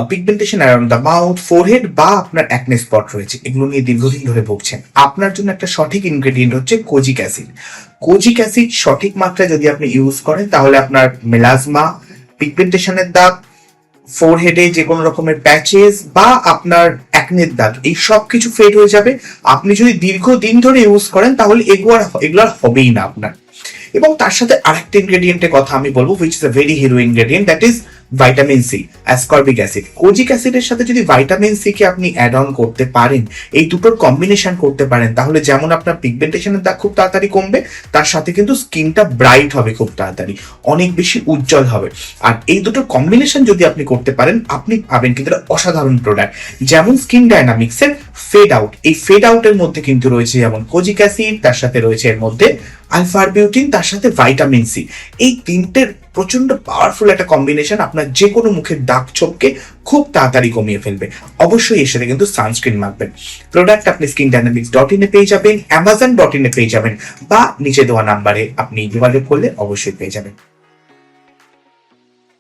Pigmentation around the mouth, forehead বা আপনার acne spot রয়েছে, এগুলো নিয়ে দীর্ঘদিন ধরে ভুগছেন, আপনার জন্য একটা সঠিক ইনগ্রেডিয়েন্ট হচ্ছে কোজিক অ্যাসিড। কোজিক অ্যাসিড সঠিক মাত্রায় যদি আপনি ইউজ করেন তাহলে আপনার মেলাজমা, পিগমেন্টেশনের দাগ, ফোরহেডে যে কোনো রকমের প্যাচেস বা আপনার অ্যাকনের দাগ, এই সব কিছু ফেড হয়ে যাবে। আপনি যদি দীর্ঘদিন ধরে ইউজ করেন তাহলে এগুলো আর হবেই না আপনার। এবং তার সাথে আরেকটা ইনগ্রেডিয়েন্টের কথা আমি বলবো, which is a very hero ingredient, that is vitamin C, ascorbic acid. Kojic অ্যাসিডের সাথে যদি ভাইটামিন সি কে আপনি অ্যাড অন করতে পারেন, এই দুটোর কম্বিনেশন করতে পারেন, তাহলে যেমন আপনার পিগমেন্টেশনের দাগ খুব তাড়াতাড়ি কমবে, তার সাথে কিন্তু স্কিনটা ব্রাইট হবে খুব তাড়াতাড়ি, অনেক বেশি উজ্জ্বল হবে। আর এই দুটোর কম্বিনেশন যদি আপনি করতে পারেন, আপনি পাবেন কিন্তু একটা অসাধারণ প্রোডাক্ট। যেমন স্কিন ডায়নামিক্সের ফেড আউট, এই ফেড আউটের মধ্যে কিন্তু রয়েছে যেমন কোজিক অ্যাসিড, তার সাথে রয়েছে এর মধ্যে আলফা আরবিউটিন, তার সাথে ভাইটামিন সি। এই তিনটের প্রচন্ড পাওয়ারফুল একটা কম্বিনেশন আপনার যে কোনো মুখের দাগ ছোপকে খুব তাড়াতাড়ি কমিয়ে ফেলবে। অবশ্যই এর সাথে কিন্তু সানস্ক্রিন মাখবেন। প্রোডাক্ট আপনি skinDynamics.in এ পেয়ে যাবেন, amazon.in এ পেয়ে যাবেন, বা নিচে দেওয়া নাম্বারে আপনি যোগাযোগ করলে অবশ্যই পেয়ে যাবেন।